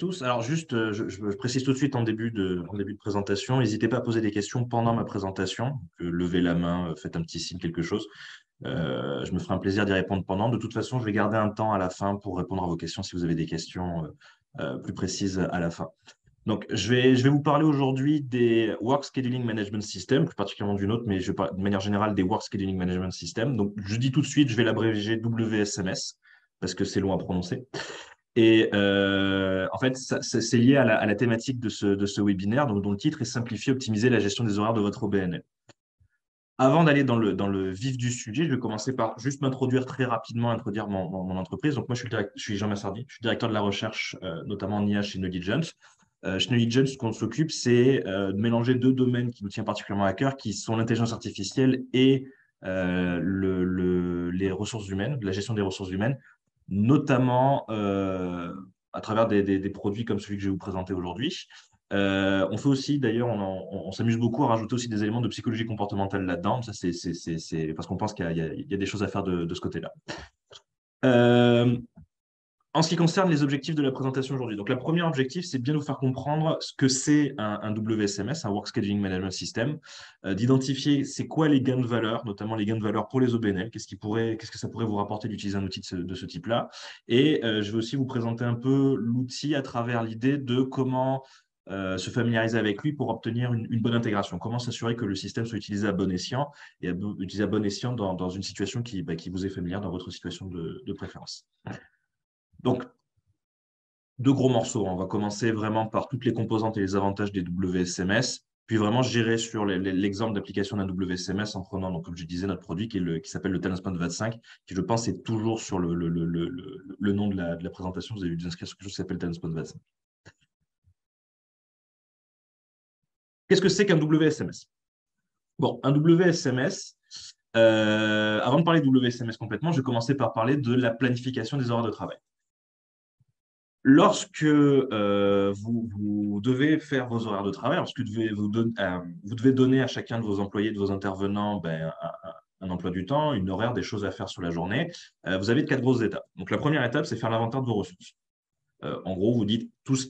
tous. Alors juste, je précise tout de suite en début de présentation, n'hésitez pas à poser des questions pendant ma présentation. Donc, levez la main, faites un petit signe, quelque chose. Je me ferai un plaisir d'y répondre pendant. De toute façon, je vais garder un temps à la fin pour répondre à vos questions si vous avez des questions plus précises à la fin. Donc, je vais vous parler aujourd'hui des Work Scheduling Management System, plus particulièrement d'une autre, mais je parle de manière générale des Work Scheduling Management System. Donc, je dis tout de suite, je vais l'abréger WSMS parce que c'est long à prononcer. Et en fait, c'est lié à la thématique de ce webinaire, donc, dont le titre est Simplifier, optimiser la gestion des horaires de votre OBNL. Avant d'aller dans le vif du sujet, je vais commencer par juste m'introduire très rapidement, introduire mon entreprise. Donc, moi, je suis Jean Massardi, je suis directeur de la recherche, notamment en IA chez Knowledge. Chez Knowledge, ce qu'on s'occupe, c'est de mélanger deux domaines qui nous tiennent particulièrement à cœur, qui sont l'intelligence artificielle et les ressources humaines, la gestion des ressources humaines, notamment à travers des produits comme celui que je vais vous présenter aujourd'hui. On fait aussi, d'ailleurs, on s'amuse beaucoup à rajouter aussi des éléments de psychologie comportementale là-dedans. Ça, c'est parce qu'on pense qu'il y a des choses à faire de ce côté-là. Euh, En ce qui concerne les objectifs de la présentation aujourd'hui, donc le premier objectif, c'est bien de vous faire comprendre ce que c'est un WSMS, un Work Scheduling Management System, d'identifier c'est quoi les gains de valeur, notamment les gains de valeur pour les OBNL, qu'est-ce que ça pourrait vous rapporter d'utiliser un outil de ce type-là. Et je vais aussi vous présenter un peu l'outil à travers l'idée de comment se familiariser avec lui pour obtenir une bonne intégration, comment s'assurer que le système soit utilisé à bon escient et utilisé à bon escient dans une situation qui vous est familière, dans votre situation de préférence. Donc, deux gros morceaux. On va commencer vraiment par toutes les composantes et les avantages des WSMS, puis vraiment gérer sur l'exemple d'application d'un WSMS en prenant, donc, comme je disais, notre produit qui s'appelle le Talentspot 25, qui je pense est toujours sur le nom de la présentation. Vous avez dû vous inscrire sur quelque chose qui s'appelle Talentspot 25. Qu'est-ce que c'est qu'un WSMS? Bon, un WSMS, avant de parler de WSMS complètement, je vais commencer par parler de la planification des horaires de travail. Lorsque vous devez faire vos horaires de travail, lorsque vous devez donner à chacun de vos employés, de vos intervenants, un emploi du temps, une horaire, des choses à faire sur la journée, vous avez quatre grosses étapes. Donc, la première étape, c'est faire l'inventaire de vos ressources. En gros, vous dites tout ce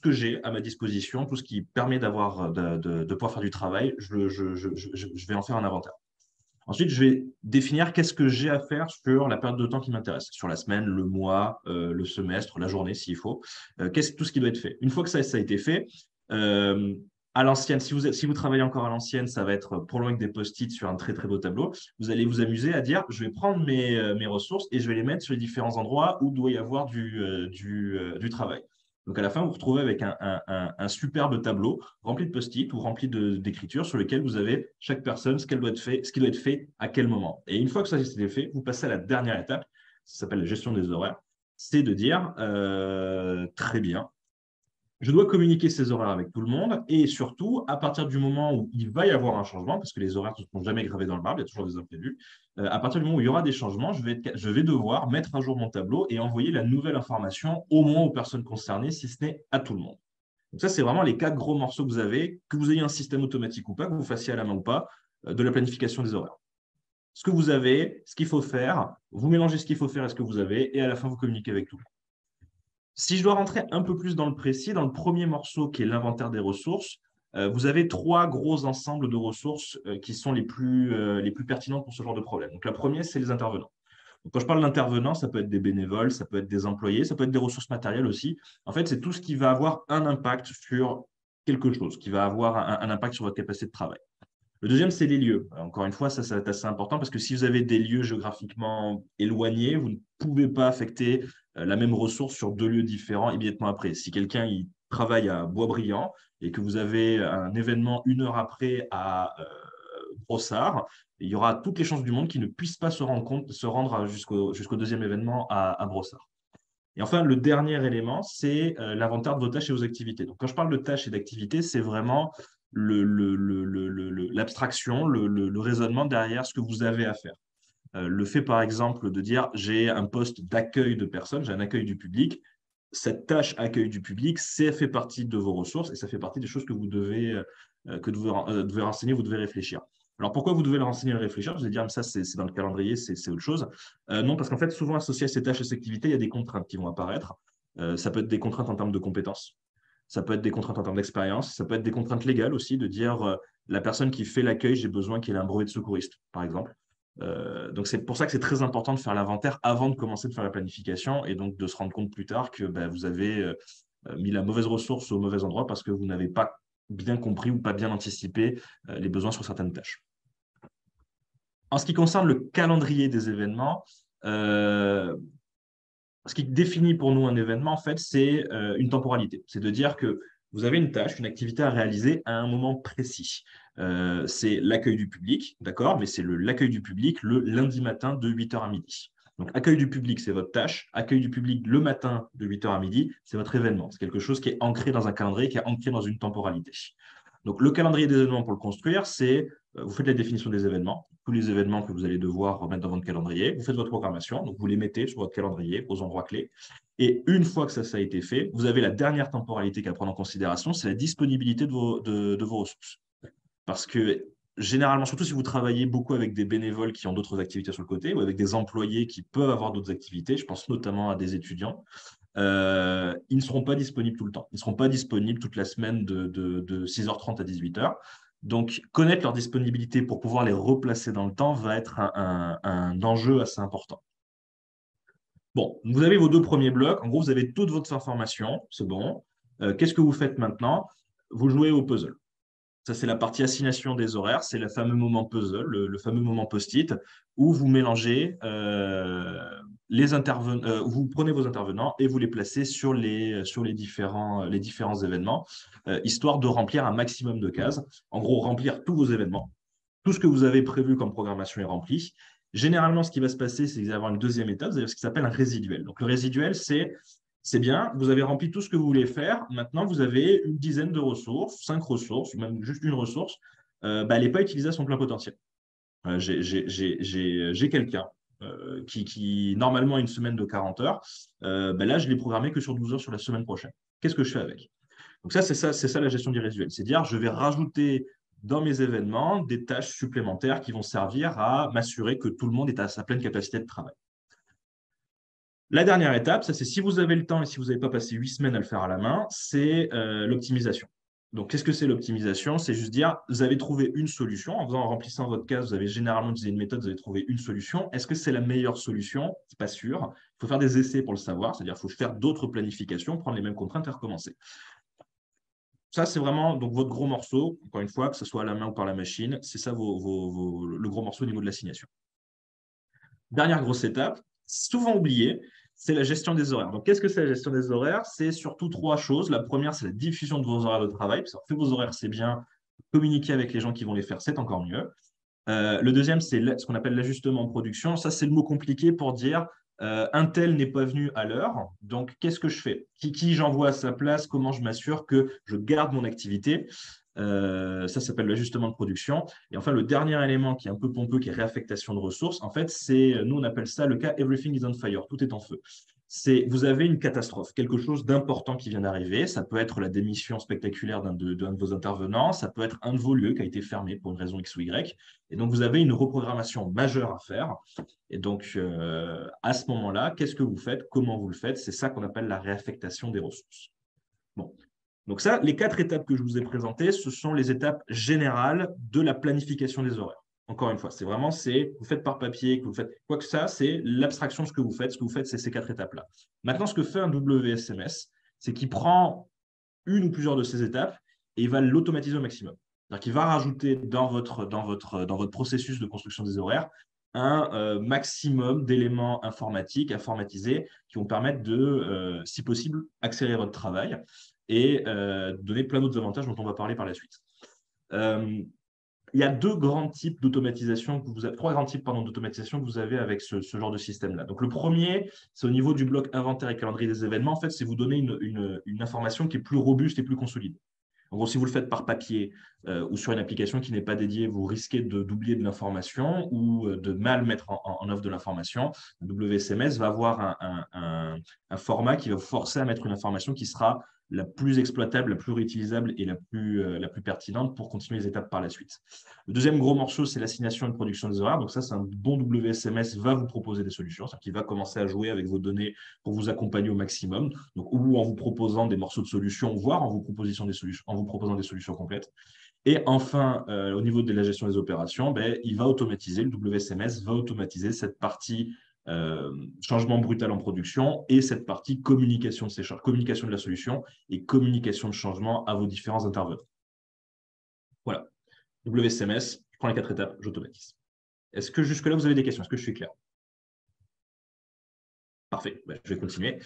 que j'ai à ma disposition, tout ce qui permet de pouvoir faire du travail, je vais en faire un inventaire. Ensuite, je vais définir qu'est-ce que j'ai à faire sur la période de temps qui m'intéresse, sur la semaine, le mois, le semestre, la journée s'il faut. Qu'est-ce tout ce qui doit être fait. Une fois que ça a été fait, euh, à l'ancienne, si vous travaillez encore à l'ancienne, ça va être prolongé avec des post-it sur un très très beau tableau. Vous allez vous amuser à dire, je vais prendre mes ressources et je vais les mettre sur les différents endroits où doit y avoir du travail. Donc, à la fin, vous vous retrouvez avec un superbe tableau rempli de post-it ou rempli d'écriture sur lequel vous avez chaque personne, ce qui doit être fait à quel moment. Et une fois que ça c'est fait, vous passez à la dernière étape, ça s'appelle la gestion des horaires. C'est de dire, très bien, je dois communiquer ces horaires avec tout le monde et surtout, à partir du moment où il va y avoir un changement, parce que les horaires ne seront jamais gravés dans le marbre, il y a toujours des imprévus, à partir du moment où il y aura des changements, je vais devoir mettre à jour mon tableau et envoyer la nouvelle information au moins aux personnes concernées, si ce n'est à tout le monde. Donc ça, c'est vraiment les quatre gros morceaux que vous ayez un système automatique ou pas, que vous fassiez à la main ou pas, de la planification des horaires. Ce que vous avez, ce qu'il faut faire, vous mélangez ce qu'il faut faire et ce que vous avez, et à la fin, vous communiquez avec tout. Si je dois rentrer un peu plus dans le précis, dans le premier morceau qui est l'inventaire des ressources, vous avez trois gros ensembles de ressources qui sont les plus pertinentes pour ce genre de problème. Donc la première, c'est les intervenants. Donc, quand je parle d'intervenants, ça peut être des bénévoles, ça peut être des employés, ça peut être des ressources matérielles aussi. En fait, c'est tout ce qui va avoir un impact sur quelque chose, qui va avoir un impact sur votre capacité de travail. Le deuxième, c'est les lieux. Encore une fois, ça va être assez important parce que si vous avez des lieux géographiquement éloignés, vous ne pouvez pas affecter la même ressource sur deux lieux différents immédiatement après. Si quelqu'un il travaille à Boisbriand et que vous avez un événement une heure après à Brossard, il y aura toutes les chances du monde qu'il ne puisse pas se rendre jusqu'au deuxième événement à Brossard. Et enfin, le dernier élément, c'est l'inventaire de vos tâches et vos activités. Donc, quand je parle de tâches et d'activités, c'est vraiment l'abstraction, le raisonnement derrière ce que vous avez à faire. Le fait, par exemple, de dire j'ai un poste d'accueil de personnes, j'ai un accueil du public. Cette tâche accueil du public, ça fait partie de vos ressources et ça fait partie des choses que vous devez renseigner, vous devez réfléchir. Alors pourquoi vous devez le renseigner et le réfléchir? Je vais dire, mais ça, c'est dans le calendrier, c'est autre chose. Non, parce qu'en fait, souvent associé à ces tâches et ces activités, il y a des contraintes qui vont apparaître. Ça peut être des contraintes en termes de compétences. Ça peut être des contraintes en termes d'expérience. Ça peut être des contraintes légales aussi, de dire la personne qui fait l'accueil, j'ai besoin qu'il ait un brevet de secouriste, par exemple. Donc, c'est pour ça que c'est très important de faire l'inventaire avant de commencer de faire la planification et donc de se rendre compte plus tard que bah, vous avez mis la mauvaise ressource au mauvais endroit parce que vous n'avez pas bien compris ou pas bien anticipé les besoins sur certaines tâches. En ce qui concerne le calendrier des événements, euh, ce qui définit pour nous un événement, en fait, c'est une temporalité. C'est de dire que vous avez une tâche, une activité à réaliser à un moment précis. C'est l'accueil du public, d'accord, mais c'est l'accueil du public le lundi matin de 8h à midi. Donc, accueil du public, c'est votre tâche. Accueil du public le matin de 8h à midi, c'est votre événement. C'est quelque chose qui est ancré dans un calendrier, qui est ancré dans une temporalité. Donc, le calendrier des événements pour le construire, c'est vous faites la définition des événements, tous les événements que vous allez devoir remettre dans votre calendrier. Vous faites votre programmation, donc vous les mettez sur votre calendrier aux endroits clés. Et une fois que ça a été fait, vous avez la dernière temporalité qu'à prendre en considération, c'est la disponibilité de vos ressources. Parce que généralement, surtout si vous travaillez beaucoup avec des bénévoles qui ont d'autres activités sur le côté ou avec des employés qui peuvent avoir d'autres activités, je pense notamment à des étudiants, ils ne seront pas disponibles tout le temps. Ils ne seront pas disponibles toute la semaine de 6h30 à 18h. Donc, connaître leur disponibilité pour pouvoir les replacer dans le temps va être un enjeu assez important. Bon, vous avez vos deux premiers blocs. En gros, vous avez toute votre information. C'est bon. Qu'est-ce que vous faites maintenant? Vous jouez au puzzle. Ça, c'est la partie assignation des horaires. C'est le fameux moment puzzle, le fameux moment post-it, où vous mélangez les intervenants, vous prenez vos intervenants et vous les placez sur les différents événements, histoire de remplir un maximum de cases. En gros, remplir tous vos événements. Tout ce que vous avez prévu comme programmation est rempli. Généralement, ce qui va se passer, c'est que vous allez avoir une deuxième étape, vous avez ce qui s'appelle un résiduel. Donc, le résiduel, c'est bien, vous avez rempli tout ce que vous voulez faire. Maintenant, vous avez une dizaine de ressources, 5 ressources, ou même juste une ressource. Elle n'est pas utilisée à son plein potentiel. J'ai quelqu'un qui, normalement, a une semaine de 40 heures. Là, je l'ai programmé que sur 12 heures sur la semaine prochaine. Qu'est-ce que je fais avec? Donc c'est ça la gestion du résiduel. C'est dire, je vais rajouter dans mes événements des tâches supplémentaires qui vont servir à m'assurer que tout le monde est à sa pleine capacité de travail. La dernière étape, ça c'est si vous avez le temps et si vous n'avez pas passé 8 semaines à le faire à la main, c'est l'optimisation. Donc, qu'est-ce que c'est l'optimisation? C'est juste dire, vous avez trouvé une solution. En remplissant votre case, vous avez généralement utilisé une méthode, vous avez trouvé une solution. Est-ce que c'est la meilleure solution? Ce n'est pas sûr. Il faut faire des essais pour le savoir, c'est-à-dire qu'il faut faire d'autres planifications, prendre les mêmes contraintes et recommencer. Ça, c'est vraiment donc, votre gros morceau, encore une fois, que ce soit à la main ou par la machine. C'est ça le gros morceau au niveau de l'assignation. Dernière grosse étape, souvent oubliée, c'est la gestion des horaires. Donc, qu'est-ce que c'est la gestion des horaires? C'est surtout 3 choses. La première, c'est la diffusion de vos horaires de travail. Faire vos horaires, c'est bien. Communiquer avec les gens qui vont les faire, c'est encore mieux. Le deuxième, c'est ce qu'on appelle l'ajustement en production. Ça, c'est le mot compliqué pour dire un tel n'est pas venu à l'heure. Donc, qu'est-ce que je fais? Qui j'envoie à sa place? Comment je m'assure que je garde mon activité? Ça s'appelle l'ajustement de production. Et enfin, le dernier élément qui est un peu pompeux, qui est réaffectation de ressources, en fait, nous, on appelle ça le cas Everything is on fire, tout est en feu. Vous avez une catastrophe, quelque chose d'important qui vient d'arriver. Ça peut être la démission spectaculaire d'un de vos intervenants, ça peut être un de vos lieux qui a été fermé pour une raison X ou Y. Et donc, vous avez une reprogrammation majeure à faire. Et donc, à ce moment-là, qu'est-ce que vous faites? Comment vous le faites? C'est ça qu'on appelle la réaffectation des ressources. Bon. Donc ça, les 4 étapes que je vous ai présentées, ce sont les étapes générales de la planification des horaires. Encore une fois, vous faites par papier, que vous faites quoi que ça, c'est l'abstraction de ce que vous faites. Ce que vous faites, c'est ces 4 étapes-là. Maintenant, ce que fait un WSMS, c'est qu'il prend une ou plusieurs de ces étapes et il va l'automatiser au maximum. C'est-à-dire qu'il va rajouter dans votre processus de construction des horaires un maximum d'éléments informatiques, informatisés, qui vont permettre de, si possible, accélérer votre travail et donner plein d'autres avantages dont on va parler par la suite. Il y a 2 grands types d'automatisation que vous avez, 3 grands types d'automatisation que vous avez avec ce genre de système-là. Donc, le premier, c'est au niveau du bloc inventaire et calendrier des événements. En fait, c'est vous donner une information qui est plus robuste et plus consolidée. En gros, si vous le faites par papier ou sur une application qui n'est pas dédiée, vous risquez d'oublier de l'information ou de mal mettre en œuvre de l'information. WSMS va avoir un format qui va vous forcer à mettre une information qui sera la plus exploitable, la plus réutilisable et la plus pertinente pour continuer les étapes par la suite. Le deuxième gros morceau, c'est l'assignation et la production des horaires. Donc ça, c'est un bon WSMS va vous proposer des solutions, c'est-à-dire qu'il va commencer à jouer avec vos données pour vous accompagner au maximum, donc, ou en vous proposant des morceaux de solutions, voire en vous proposant des solutions complètes. Et enfin, au niveau de la gestion des opérations, ben, il va automatiser, le WSMS va automatiser cette partie changement brutal en production et cette partie communication de la solution et communication de changement à vos différents intervenants. Voilà. WSMS, je prends les 4 étapes, j'automatise. Est-ce que jusque-là, vous avez des questions? Est-ce que je suis clair? Parfait, ben, je vais continuer.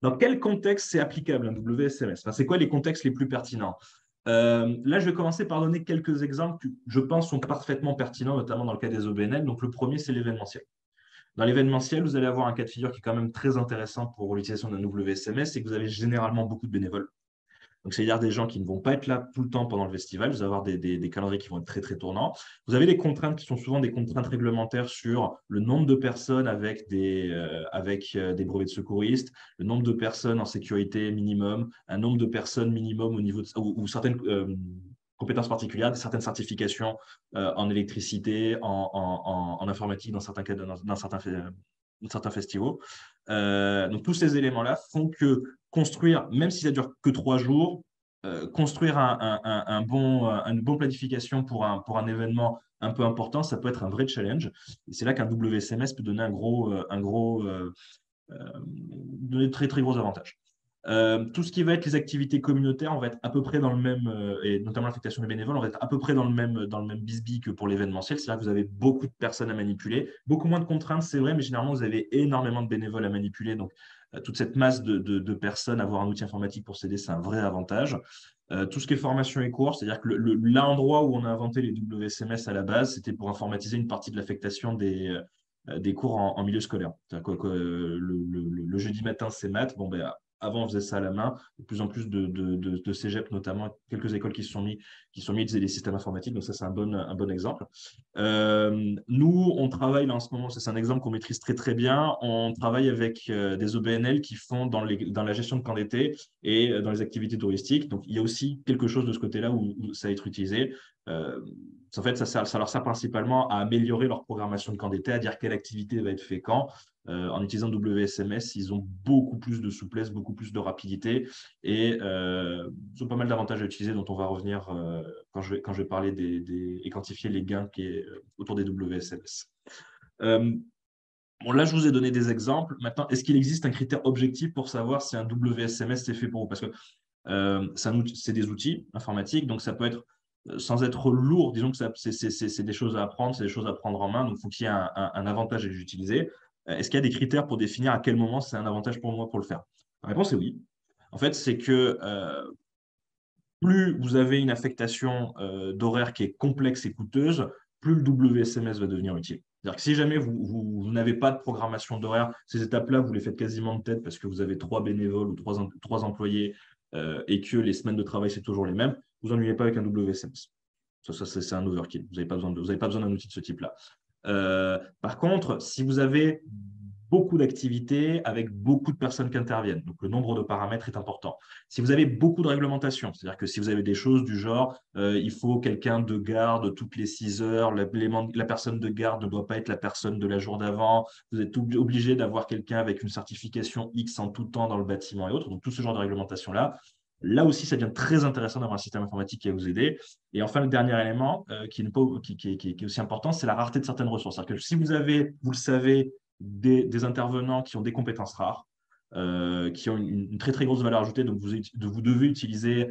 Dans quel contexte c'est applicable un WSMS? Enfin, c'est quoi les contextes les plus pertinents? Là, je vais commencer par donner quelques exemples qui, je pense, sont parfaitement pertinents, notamment dans le cas des OBNL. Donc, le premier, c'est l'événementiel. Dans l'événementiel, vous allez avoir un cas de figure qui est quand même très intéressant pour l'utilisation d'un WSMS, c'est que vous avez généralement beaucoup de bénévoles. Donc, c'est-à-dire des gens qui ne vont pas être là tout le temps pendant le festival. Vous allez avoir des calendriers qui vont être très, très tournants. Vous avez des contraintes qui sont souvent des contraintes réglementaires sur le nombre de personnes avec des brevets de secouristes, le nombre de personnes en sécurité minimum, un nombre de personnes minimum au niveau ou certaines compétences particulières, certaines certifications en électricité, en informatique dans certains cas, dans certains festivals. Donc, tous ces éléments-là font que construire, même si ça dure que 3 jours, construire une bonne planification pour un événement un peu important, ça peut être un vrai challenge. Et c'est là qu'un WSMS peut donner donner de très, très gros avantages. Tout ce qui va être les activités communautaires, on va être à peu près dans le même, et notamment l'affectation des bénévoles, on va être à peu près dans le même bisbille que pour l'événementiel. C'est-à-dire que vous avez beaucoup de personnes à manipuler, beaucoup moins de contraintes, c'est vrai, mais généralement, vous avez énormément de bénévoles à manipuler. Donc, toute cette masse de personnes, avoir un outil informatique pour s'aider, c'est un vrai avantage. Tout ce qui est formation et cours, c'est-à-dire que l'endroit où on a inventé les WSMS à la base, c'était pour informatiser une partie de l'affectation des cours en milieu scolaire. Que le jeudi matin, c'est maths. Bon, ben, avant, on faisait ça à la main. De plus en plus de cégep, notamment, quelques écoles qui se sont mis à utiliser les systèmes informatiques. Donc, ça, c'est un bon exemple. Nous, on travaille là en ce moment, c'est un exemple qu'on maîtrise très, très bien. On travaille avec des OBNL qui font dans la gestion de camps d'été et dans les activités touristiques. Donc, il y a aussi quelque chose de ce côté-là où ça va être utilisé. En fait, ça leur sert principalement à améliorer leur programmation de camp d'été, à dire quelle activité va être faite quand. En utilisant WSMS, ils ont beaucoup plus de souplesse, beaucoup plus de rapidité et ils ont pas mal d'avantages à utiliser dont on va revenir quand je vais parler et quantifier les gains qui est autour des WSMS. Bon, là, je vous ai donné des exemples. Maintenant, est-ce qu'il existe un critère objectif pour savoir si un WSMS est fait pour vous? Parce que c'est des outils informatiques, donc ça peut être sans être lourd, disons que c'est des choses à apprendre, c'est des choses à prendre en main, donc il faut qu'il y ait un avantage à les utiliser. Est-ce qu'il y a des critères pour définir à quel moment c'est un avantage pour moi pour le faire? La réponse est oui. En fait, c'est que plus vous avez une affectation d'horaire qui est complexe et coûteuse, plus le WSMS va devenir utile. C'est-à-dire que si jamais vous n'avez pas de programmation d'horaire, ces étapes-là, vous les faites quasiment de tête parce que vous avez 3 bénévoles ou 3 employés et que les semaines de travail, c'est toujours les mêmes, vous ennuyez pas avec un WSMS. Ça c'est un overkill. Vous n'avez pas besoin d'un outil de ce type-là. Par contre, si vous avez beaucoup d'activités avec beaucoup de personnes qui interviennent, donc le nombre de paramètres est important. Si vous avez beaucoup de réglementations, c'est-à-dire que si vous avez des choses du genre, il faut quelqu'un de garde toutes les 6 heures, la personne de garde ne doit pas être la personne de la jour d'avant, vous êtes obligé d'avoir quelqu'un avec une certification X en tout temps dans le bâtiment et autres, donc tout ce genre de réglementation-là. Là aussi, ça devient très intéressant d'avoir un système informatique qui va vous aider. Et enfin, le dernier élément qui est aussi important, c'est la rareté de certaines ressources. C'est-à-dire que si vous avez, vous le savez, des intervenants qui ont des compétences rares, qui ont une très très grosse valeur ajoutée, donc vous devez utiliser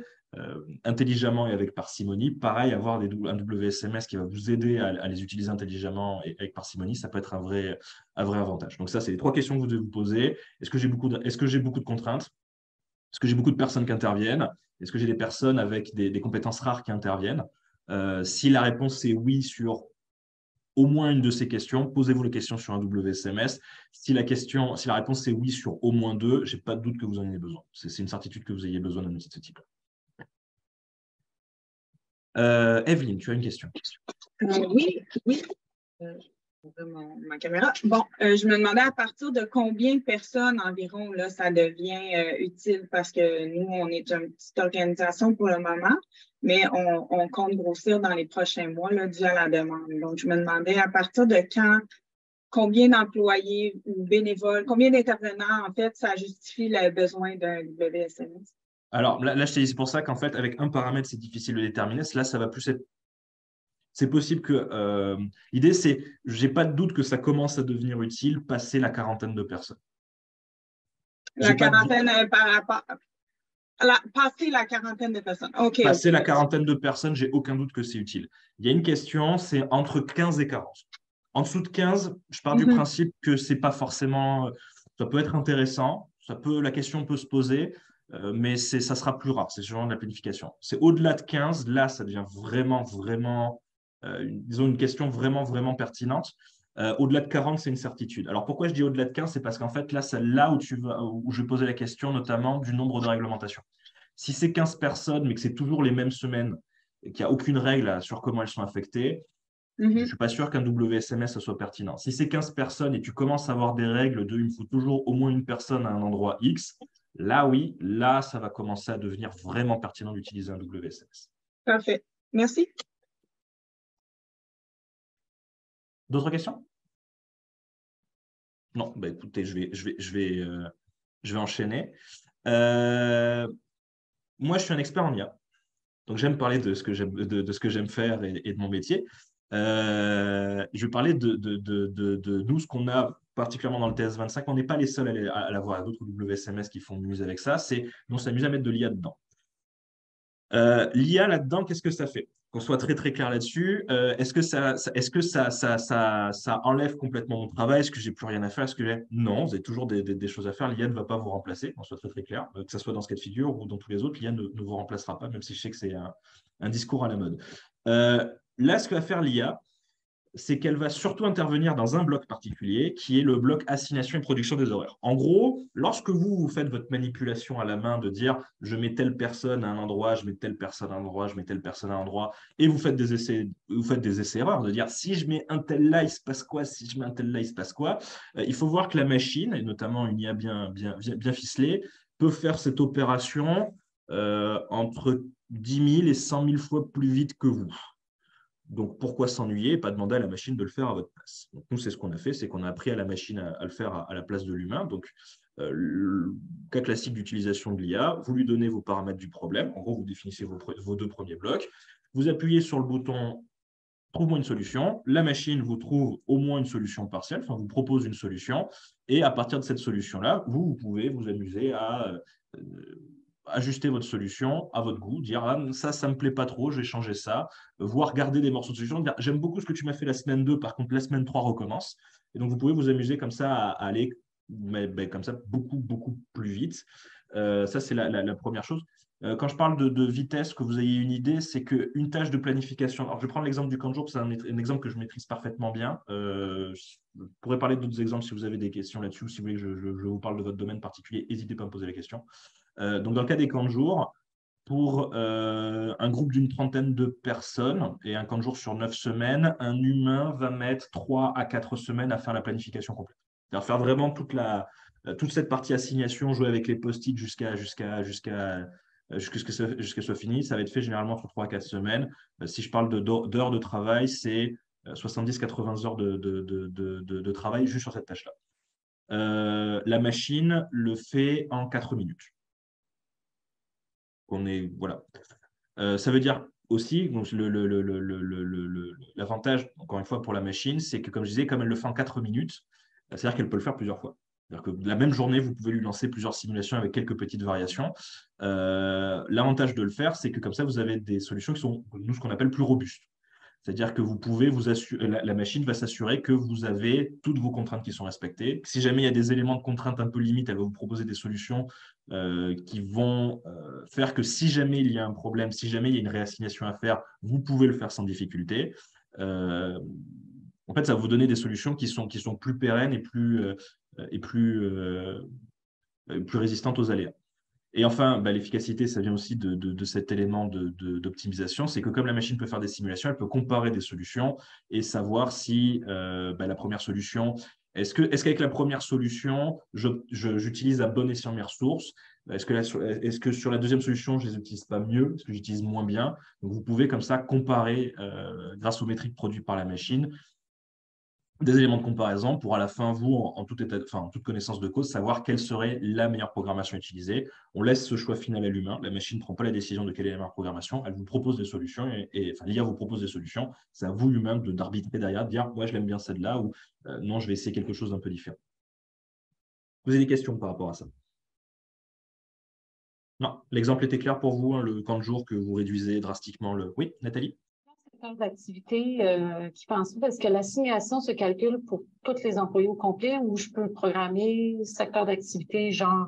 intelligemment et avec parcimonie. Pareil, avoir un WSMS qui va vous aider à les utiliser intelligemment et avec parcimonie, ça peut être un vrai avantage. Donc ça, c'est les 3 questions que vous devez vous poser. Est-ce que j'ai beaucoup de contraintes? Est-ce que j'ai beaucoup de personnes qui interviennent? Est-ce que j'ai des personnes avec des compétences rares qui interviennent? Si la réponse est oui sur au moins une de ces questions, posez-vous les questions sur un WSMS. Si la réponse est oui sur au moins 2, je n'ai pas de doute que vous en ayez besoin. C'est une certitude que vous ayez besoin d'un outil de ce type. Evelyne, tu as une question? Oui. ma caméra. Bon, je me demandais à partir de combien de personnes environ là, ça devient utile parce que nous, on est une petite organisation pour le moment, mais on compte grossir dans les prochains mois là, dû à la demande. Donc, je me demandais à partir de quand, combien d'employés ou bénévoles, combien d'intervenants, en fait, ça justifie le besoin d'un WSMS? Alors là, je t'ai dit, c'est pour ça qu'en fait, avec un paramètre, c'est difficile de déterminer. Là, ça va plus être. C'est possible que. L'idée, c'est. J'ai pas de doute que ça commence à devenir utile passer la quarantaine de personnes. La quarantaine par rapport. Passer la quarantaine de personnes. OK. Passer la quarantaine de personnes, j'ai aucun doute que c'est utile. Il y a une question, c'est entre 15 et 40. En dessous de 15, je pars du principe que c'est pas forcément. Ça peut être intéressant, la question peut se poser, mais ça sera plus rare. C'est souvent de la planification. C'est au-delà de 15, là, ça devient vraiment, vraiment, disons, une question vraiment, vraiment pertinente. Au-delà de 40, c'est une certitude. Alors pourquoi je dis au-delà de 15? C'est parce qu'en fait, là, c'est là où je posais la question, notamment du nombre de réglementations. Si c'est 15 personnes, mais que c'est toujours les mêmes semaines, et qu'il n'y a aucune règle sur comment elles sont affectées, je ne suis pas sûr qu'un WSMS ça soit pertinent. Si c'est 15 personnes et tu commences à avoir des règles de il me faut toujours au moins une personne à un endroit X, là oui, là ça va commencer à devenir vraiment pertinent d'utiliser un WSMS. Parfait. Merci. D'autres questions? Non, bah écoutez, je vais enchaîner. Moi, je suis un expert en IA. Donc, j'aime parler de ce que j'aime faire et de mon métier. Je vais parler de nous, ce qu'on a particulièrement dans le TS25. On n'est pas les seuls à l'avoir. Il y a d'autres WSMS qui font muse avec ça. C'est on s'amuse à mettre de l'IA dedans. L'IA là-dedans, qu'est-ce que ça fait? Qu'on soit très très clair là-dessus. Est-ce que ça enlève complètement mon travail? Est-ce que j'ai plus rien à faire? Non, vous avez toujours des choses à faire. L'IA ne va pas vous remplacer, qu'on soit très très clair. Que ce soit dans ce cas de figure ou dans tous les autres, l'IA ne vous remplacera pas, même si je sais que c'est un discours à la mode. Là, ce que va faire l'IA, c'est qu'elle va surtout intervenir dans un bloc particulier, qui est le bloc assignation et production des horaires. En gros, lorsque vous faites votre manipulation à la main de dire je mets telle personne à un endroit, je mets telle personne à un endroit, je mets telle personne à un endroit, et vous faites des essais-erreurs, de dire si je mets un tel là, il se passe quoi, si je mets un tel là, il se passe quoi, il faut voir que la machine, et notamment une IA bien ficelée, peut faire cette opération entre 10 000 et 100 000 fois plus vite que vous. Donc, pourquoi s'ennuyer et pas demander à la machine de le faire à votre place? Donc, nous, c'est ce qu'on a fait, c'est qu'on a appris à la machine à le faire à la place de l'humain. Donc, le cas classique d'utilisation de l'IA, vous lui donnez vos paramètres du problème. En gros, vous définissez vos deux premiers blocs. Vous appuyez sur le bouton « Trouve-moi une solution ». La machine vous trouve au moins une solution partielle, enfin, vous propose une solution. Et à partir de cette solution-là, vous pouvez vous amuser à ajuster votre solution à votre goût, dire ah, ça me plaît pas trop, je vais changer ça, voire garder des morceaux de solution, dire j'aime beaucoup ce que tu m'as fait la semaine 2, par contre la semaine 3 recommence. Et donc vous pouvez vous amuser comme ça à aller comme ça beaucoup, beaucoup plus vite. Ça, c'est la première chose. Quand je parle de vitesse, que vous ayez une idée, c'est qu'une tâche de planification. Alors, je vais prendre l'exemple du camp de jour, c'est un exemple que je maîtrise parfaitement bien. Je pourrais parler d'autres exemples si vous avez des questions là-dessus ou si vous voulez que je vous parle de votre domaine particulier, n'hésitez pas à me poser la question. Donc, dans le cas des camps de jour, pour un groupe d'une trentaine de personnes et un camp de jour sur 9 semaines, un humain va mettre 3 à 4 semaines à faire la planification complète. C'est-à-dire faire vraiment toute cette partie assignation, jouer avec les post-it jusqu'à ce que soit fini. Ça va être fait généralement sur 3 à 4 semaines. Si je parle d'heures de travail, c'est 70-80 heures de travail juste sur cette tâche-là. La machine le fait en 4 minutes. Voilà. Ça veut dire aussi, donc l'avantage, encore une fois, pour la machine, c'est que, comme je disais, comme elle le fait en 4 minutes, c'est-à-dire qu'elle peut le faire plusieurs fois. C'est-à-dire que la même journée, vous pouvez lui lancer plusieurs simulations avec quelques petites variations. L'avantage de le faire, c'est que comme ça, vous avez des solutions qui sont, nous, ce qu'on appelle plus robustes. C'est-à-dire que vous pouvez vous assurer, la machine va s'assurer que vous avez toutes vos contraintes qui sont respectées. Si jamais il y a des éléments de contrainte un peu limites, elle va vous proposer des solutions qui vont faire que si jamais il y a un problème, si jamais il y a une réassignation à faire, vous pouvez le faire sans difficulté. En fait, ça va vous donner des solutions qui sont plus pérennes et plus résistantes aux aléas. Et enfin, l'efficacité, ça vient aussi de cet élément d'optimisation. C'est que comme la machine peut faire des simulations, elle peut comparer des solutions et savoir si la première solution, est-ce qu'avec la première solution, j'utilise à bon escient mes ressources? Est-ce que sur la deuxième solution, je ne les utilise pas mieux? Est-ce que j'utilise moins bien? Donc, vous pouvez comme ça comparer, grâce aux métriques produites par la machine, des éléments de comparaison pour à la fin, vous, en toute connaissance de cause, savoir quelle serait la meilleure programmation utilisée. On laisse ce choix final à l'humain. La machine ne prend pas la décision de quelle est la meilleure programmation. Elle vous propose des solutions l'IA vous propose des solutions. C'est à vous, l'humain, d'arbitrer derrière, de dire, moi, je l'aime bien celle-là ou non, je vais essayer quelque chose d'un peu différent. Vous avez des questions par rapport à ça? Non, l'exemple était clair pour vous, hein, le camp de jour que vous réduisez drastiquement le. Oui, Nathalie? Secteur d'activité qui pense parce que l'assignation se calcule pour tous les employés au complet ou je peux programmer secteur d'activité, genre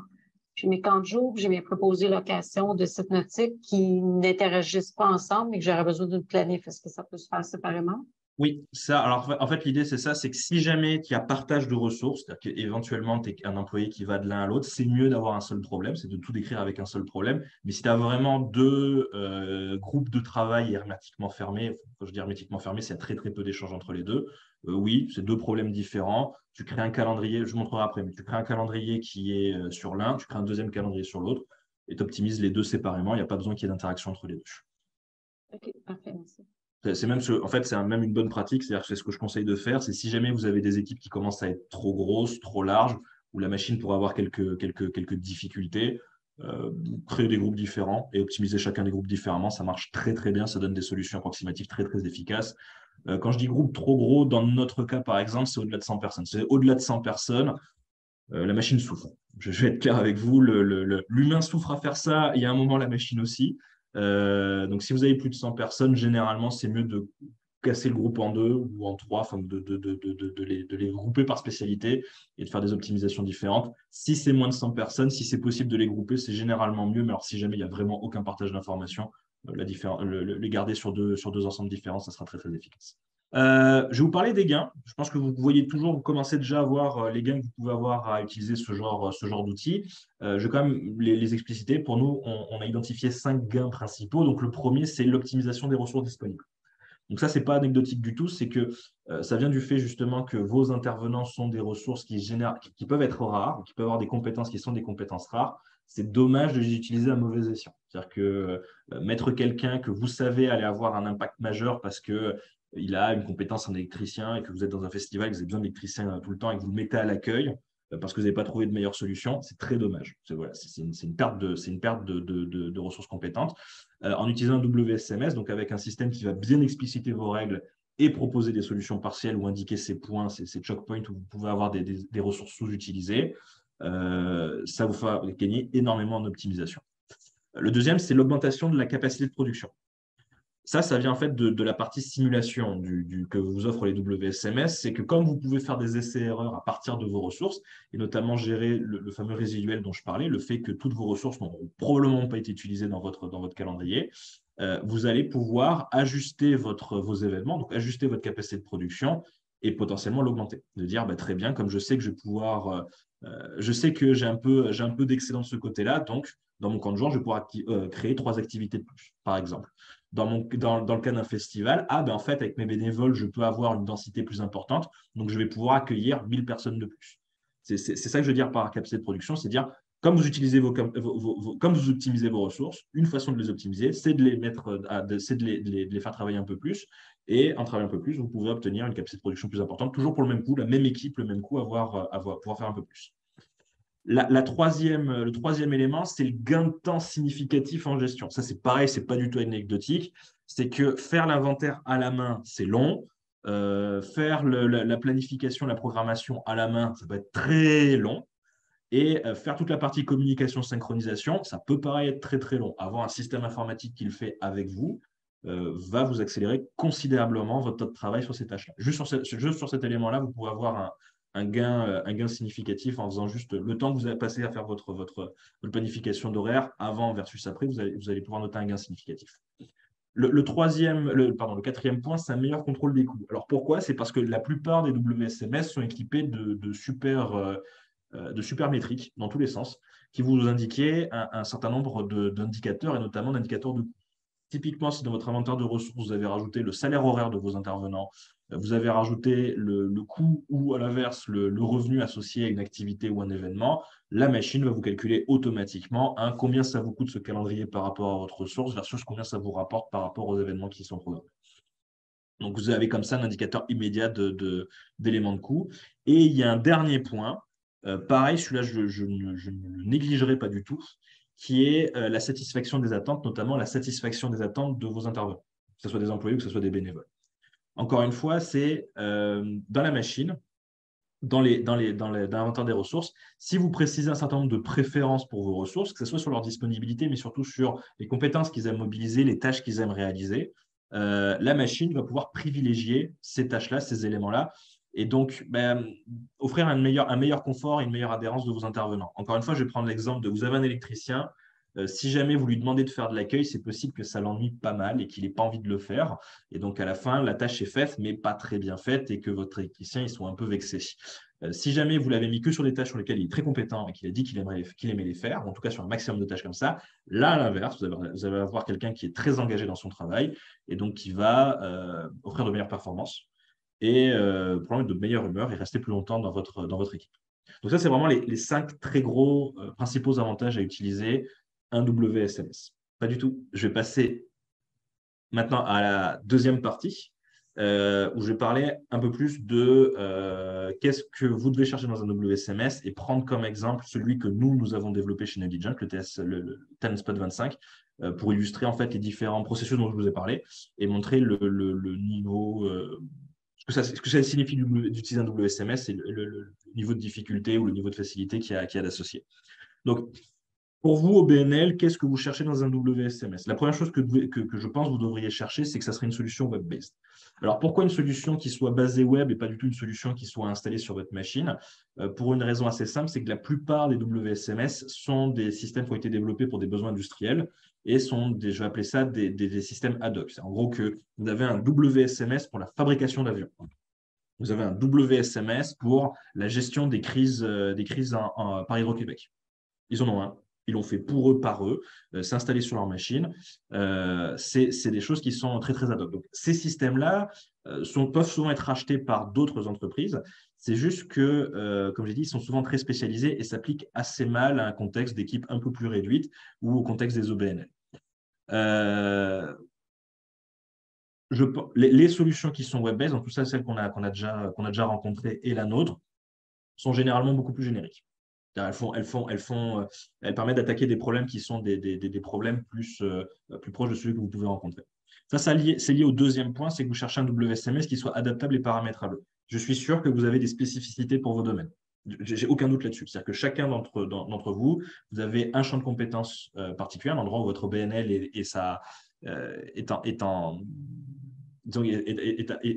j'ai mes camps de jour, j'ai mes proposés locations de sites nautiques qui n'interagissent pas ensemble et que j'aurais besoin d'une planif. Est-ce que ça peut se faire séparément? Oui, ça. Alors, en fait, l'idée, c'est ça, c'est que si jamais il y a partage de ressources, c'est-à-dire qu'éventuellement, tu es un employé qui va de l'un à l'autre, c'est mieux d'avoir un seul problème, c'est de tout décrire avec un seul problème. Mais si tu as vraiment deux groupes de travail hermétiquement fermés, quand je dis hermétiquement fermés, c'est très, très peu d'échanges entre les deux. Oui, c'est deux problèmes différents. Tu crées un calendrier, je vous montrerai après, mais tu crées un calendrier qui est sur l'un, tu crées un deuxième calendrier sur l'autre et tu optimises les deux séparément. Il n'y a pas besoin qu'il y ait d'interaction entre les deux. OK, parfait, merci. C'est même, en fait, c'est même une bonne pratique. C'est-à-dire que c'est ce que je conseille de faire. C'est si jamais vous avez des équipes qui commencent à être trop grosses, trop larges, où la machine pourrait avoir quelques difficultés, créer des groupes différents et optimiser chacun des groupes différemment. Ça marche très, très bien. Ça donne des solutions approximatives très, très efficaces. Quand je dis groupe trop gros, dans notre cas, par exemple, c'est au-delà de 100 personnes. C'est au-delà de 100 personnes, la machine souffre. Je vais être clair avec vous, l'humain souffre à faire ça, il y a un moment la machine aussi. Donc si vous avez plus de 100 personnes, généralement c'est mieux de casser le groupe en deux ou en trois, enfin de les grouper par spécialité et de faire des optimisations différentes. Si c'est moins de 100 personnes, si c'est possible de les grouper, c'est généralement mieux, mais alors si jamais il n'y a vraiment aucun partage d'informations, les garder sur deux ensembles différents, ça sera très très efficace. Je vais vous parler des gains. Je pense que vous voyez toujours, vous commencez déjà à voir les gains que vous pouvez avoir à utiliser ce genre d'outils. Je vais quand même les expliciter. Pour nous, on a identifié 5 gains principaux. Donc, le premier, c'est l'optimisation des ressources disponibles. Donc, ça, ce n'est pas anecdotique du tout. C'est que ça vient du fait justement que vos intervenants sont des ressources qui peuvent être rares, qui peuvent avoir des compétences qui sont des compétences rares. C'est dommage de les utiliser à mauvais escient. C'est-à-dire que mettre quelqu'un que vous savez aller avoir un impact majeur parce que il a une compétence en électricien et que vous êtes dans un festival, que vous avez besoin d'électriciens tout le temps et que vous le mettez à l'accueil parce que vous n'avez pas trouvé de meilleure solution, c'est très dommage. C'est une perte de ressources compétentes. En utilisant un WSMS, donc avec un système qui va bien expliciter vos règles et proposer des solutions partielles ou indiquer ces points, ces choke points où vous pouvez avoir des ressources sous-utilisées, ça vous fera gagner énormément en optimisation. Le deuxième, c'est l'augmentation de la capacité de production. Ça vient en fait de la partie simulation que vous offrent les WSMS. C'est que comme vous pouvez faire des essais-erreurs à partir de vos ressources, et notamment gérer le fameux résiduel dont je parlais, le fait que toutes vos ressources n'auront probablement pas été utilisées dans votre calendrier, vous allez pouvoir ajuster vos événements, donc ajuster votre capacité de production et potentiellement l'augmenter. De dire, très bien, comme je sais que je vais pouvoir, je sais que j'ai un peu d'excédent de ce côté-là, donc dans mon camp de jour, je vais pouvoir créer 3 activités de plus, par exemple. Dans le cas d'un festival, en fait, avec mes bénévoles, je peux avoir une densité plus importante, donc je vais pouvoir accueillir 1000 personnes de plus. C'est ça que je veux dire par capacité de production, c'est dire, comme vous utilisez comme vous optimisez vos ressources, une façon de les optimiser, c'est de les faire travailler un peu plus, et en travaillant un peu plus, vous pouvez obtenir une capacité de production plus importante, toujours pour le même coût, la même équipe, le même coût, pouvoir faire un peu plus. Le troisième élément, c'est le gain de temps significatif en gestion. Ça, c'est pareil, ce n'est pas du tout anecdotique. C'est que faire l'inventaire à la main, c'est long. Faire la planification, la programmation à la main, ça peut être très long. Et faire toute la partie communication, synchronisation, ça peut paraître très, très long. Avoir un système informatique qui le fait avec vous va vous accélérer considérablement votre temps de travail sur ces tâches-là. Juste sur cet élément-là, vous pouvez avoir un gain significatif en faisant juste le temps que vous avez passé à faire votre planification d'horaire avant versus après, vous allez pouvoir noter un gain significatif. Le quatrième point, c'est un meilleur contrôle des coûts. Alors pourquoi? C'est parce que la plupart des WSMS sont équipés de super de super métriques dans tous les sens qui vous indiquaient un certain nombre d'indicateurs et notamment d'indicateurs de coût. Typiquement, si dans votre inventaire de ressources, vous avez rajouté le salaire horaire de vos intervenants, vous avez rajouté le coût ou à l'inverse le revenu associé à une activité ou un événement, la machine va vous calculer automatiquement combien ça vous coûte ce calendrier par rapport à votre ressource versus combien ça vous rapporte par rapport aux événements qui sont programmés. Donc, vous avez comme ça un indicateur immédiat d'éléments de coût. Et il y a un dernier point, pareil, celui-là, je ne le négligerai pas du tout, qui est la satisfaction des attentes, notamment la satisfaction des attentes de vos intervenants, que ce soit des employés ou que ce soit des bénévoles. Encore une fois, c'est dans la machine, dans l'inventaire des ressources, si vous précisez un certain nombre de préférences pour vos ressources, que ce soit sur leur disponibilité, mais surtout sur les compétences qu'ils aiment mobiliser, les tâches qu'ils aiment réaliser, la machine va pouvoir privilégier ces tâches-là, ces éléments-là, et donc offrir un meilleur confort et une meilleure adhérence de vos intervenants. Encore une fois, je vais prendre l'exemple de vous avez un électricien. Si jamais vous lui demandez de faire de l'accueil, c'est possible que ça l'ennuie pas mal et qu'il n'ait pas envie de le faire. Et donc, à la fin, la tâche est faite, mais pas très bien faite et que votre électricien, ils sont un peu vexés. Si jamais vous l'avez mis que sur des tâches sur lesquelles il est très compétent et qu'il a dit qu'il aimait les faire, ou en tout cas sur un maximum de tâches comme ça, là, à l'inverse, vous allez avoir quelqu'un qui est très engagé dans son travail et donc qui va offrir de meilleures performances et probablement de meilleure humeur et rester plus longtemps dans votre équipe. Donc ça, c'est vraiment les 5 très gros principaux avantages à utiliser un WSMS. Pas du tout. Je vais passer maintenant à la deuxième partie où je vais parler un peu plus de qu'est-ce que vous devez chercher dans un WSMS et prendre comme exemple celui que nous avons développé chez Negligent, le Talentspot 25, pour illustrer en fait les différents processus dont je vous ai parlé et montrer le niveau, ce que ça signifie d'utiliser un WSMS et le niveau de difficulté ou le niveau de facilité qu'il y a d'associer. Donc, pour vous, au BNL, qu'est-ce que vous cherchez dans un WSMS? La première chose que je pense que vous devriez chercher, c'est que ça serait une solution web-based. Alors, pourquoi une solution qui soit basée web et pas du tout une solution qui soit installée sur votre machine? Pour une raison assez simple, c'est que la plupart des WSMS sont des systèmes qui ont été développés pour des besoins industriels et sont, je vais appeler ça, des systèmes ad hoc. C'est en gros que vous avez un WSMS pour la fabrication d'avions. Vous avez un WSMS pour la gestion des crises par Hydro-Québec. Ils en ont un. Ils l'ont fait pour eux, par eux, s'installer sur leur machine. C'est des choses qui sont très, très ad hoc. Donc, ces systèmes-là peuvent souvent être rachetés par d'autres entreprises. C'est juste que, comme j'ai dit, ils sont souvent très spécialisés et s'appliquent assez mal à un contexte d'équipe un peu plus réduite ou au contexte des OBNL. Les solutions qui sont web-based, en tout ça, celles qu'on a déjà rencontrées et la nôtre, sont généralement beaucoup plus génériques. Elles permettent d'attaquer des problèmes qui sont des problèmes plus proches de celui que vous pouvez rencontrer. Ça, c'est lié au deuxième point, c'est que vous cherchez un WSMS qui soit adaptable et paramétrable. Je suis sûr que vous avez des spécificités pour vos domaines. J'ai aucun doute là-dessus. C'est-à-dire que chacun d'entre vous, vous avez un champ de compétences particulier, un endroit où votre BNL est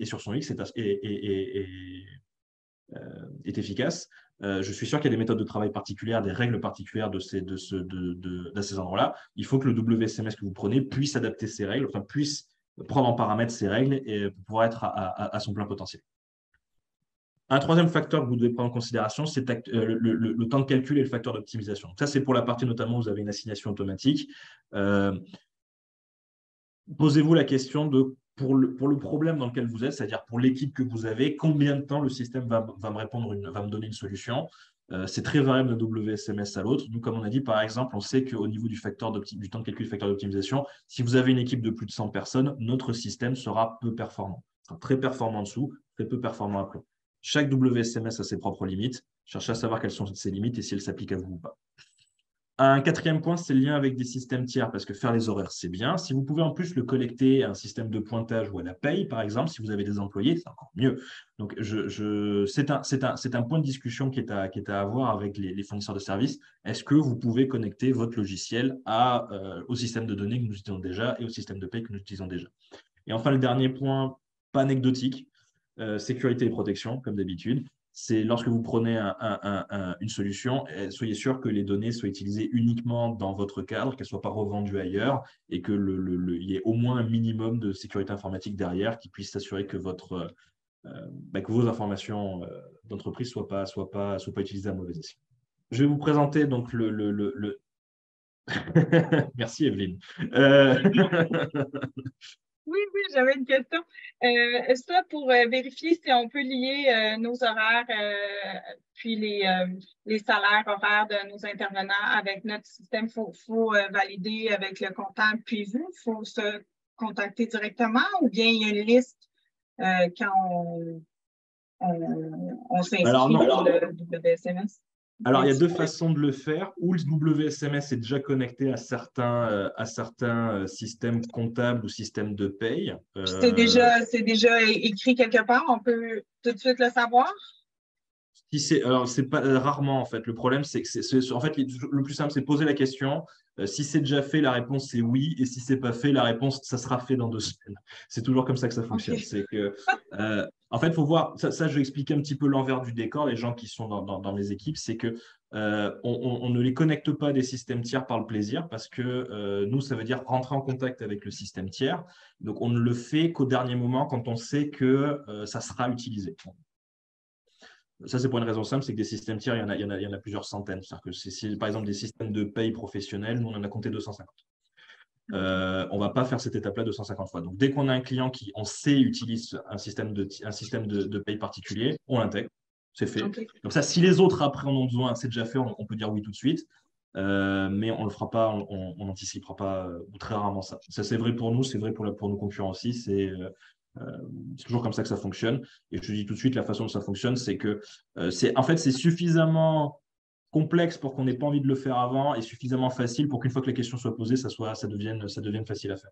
sur son X est efficace. Je suis sûr qu'il y a des méthodes de travail particulières, des règles particulières de ces endroits-là. Il faut que le WSMS que vous prenez puisse adapter ces règles, enfin puisse prendre en paramètre ces règles et pouvoir être à son plein potentiel. Un troisième facteur que vous devez prendre en considération, c'est le temps de calcul et le facteur d'optimisation. Ça, c'est pour la partie notamment où vous avez une assignation automatique. Posez-vous la question de pour le problème dans lequel vous êtes, c'est-à-dire pour l'équipe que vous avez, combien de temps le système va me donner une solution. C'est très variable d'un WSMS à l'autre. Nous, comme on a dit, par exemple, on sait qu'au niveau du temps de calcul du facteur d'optimisation, si vous avez une équipe de plus de 100 personnes, notre système sera peu performant. Il sera très performant en dessous, très peu performant après. Chaque WSMS a ses propres limites. Cherchez à savoir quelles sont ces limites et si elles s'appliquent à vous ou pas. Un quatrième point, c'est le lien avec des systèmes tiers, parce que faire les horaires, c'est bien. Si vous pouvez en plus le collecter à un système de pointage ou à la paye, par exemple, si vous avez des employés, c'est encore mieux. Donc, c'est un point de discussion qui est à avoir avec les fournisseurs de services. Est-ce que vous pouvez connecter votre logiciel au système de données que nous utilisons déjà et au système de paye que nous utilisons déjà? Et enfin, le dernier point, pas anecdotique, sécurité et protection, comme d'habitude. C'est lorsque vous prenez une solution, soyez sûr que les données soient utilisées uniquement dans votre cadre, qu'elles ne soient pas revendues ailleurs et qu'il y ait au moins un minimum de sécurité informatique derrière qui puisse s'assurer que votre que vos informations d'entreprise ne soient pas utilisées à mauvais escient. Je vais vous présenter donc le... Merci Evelyne. Oui, oui, j'avais une question. Ça, pour vérifier si on peut lier nos horaires puis les salaires horaires de nos intervenants avec notre système, il faut valider avec le comptable puis vous. Il faut se contacter directement ou bien il y a une liste quand on s'inscrit pour le WSMS? Alors, il y a deux façons de le faire. Ou le WSMS est déjà connecté à certains systèmes comptables ou systèmes de paye. C'est déjà écrit quelque part, on peut tout de suite le savoir? Alors, c'est pas rarement en fait. Le problème, c'est que en fait, le plus simple, c'est poser la question. Si c'est déjà fait, la réponse c'est oui. Et si c'est pas fait, la réponse, ça sera fait dans 2 semaines. C'est toujours comme ça que ça fonctionne. Okay. C'est que, en fait, il faut voir. Ça, je vais expliquer un petit peu l'envers du décor. Les gens qui sont dans mes équipes, c'est que on ne les connecte pas à des systèmes tiers par le plaisir parce que nous, ça veut dire rentrer en contact avec le système tiers. Donc, on ne le fait qu'au dernier moment quand on sait que ça sera utilisé. Ça, c'est pour une raison simple, c'est que des systèmes tiers, il y en a plusieurs centaines. C'est-à-dire que si, par exemple, des systèmes de paye professionnels, nous, on en a compté 250. On ne va pas faire cette étape-là 250 fois. Donc, dès qu'on a un client qui, on sait, utilise un système de paye particulier, on l'intègre. C'est fait. Okay. Comme ça, si les autres, après, en ont besoin, c'est déjà fait, on peut dire oui tout de suite. Mais on ne le fera pas, on n'anticipera pas, ou très rarement ça. Ça, c'est vrai pour nous, c'est vrai pour nos concurrents aussi. C'est toujours comme ça que ça fonctionne. Et je te dis tout de suite, la façon dont ça fonctionne, c'est que en fait, c'est suffisamment complexe pour qu'on n'ait pas envie de le faire avant et suffisamment facile pour qu'une fois que les questions soient posées, ça devienne facile à faire.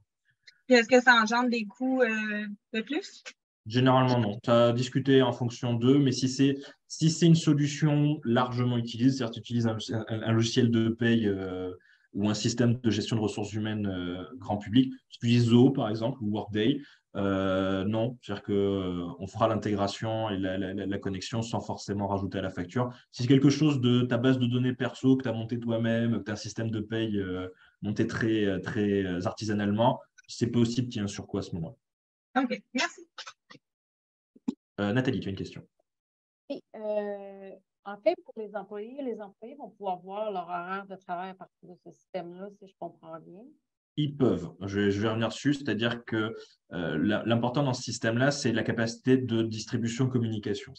Est-ce que ça engendre des coûts de plus? Généralement, non. Ça a discuté en fonction d'eux, mais si c'est une solution largement utilisée, c'est-à-dire que tu utilises un logiciel de paye ou un système de gestion de ressources humaines grand public, si tu utilises Zoho par exemple ou Workday, non. C'est-à-dire qu'on fera l'intégration et la connexion sans forcément rajouter à la facture. Si c'est quelque chose de ta base de données perso que tu as monté toi-même, que tu as un système de paye monté très, très artisanalement, c'est possible qu'il y ait un surcoût à ce moment-là. OK, merci. Nathalie, tu as une question. Oui, en fait, pour les employés vont pouvoir voir leur horaire de travail à partir de ce système-là, si je comprends bien. Ils peuvent. Je vais revenir dessus, c'est-à-dire que l'important dans ce système-là, c'est la capacité de distribution communication.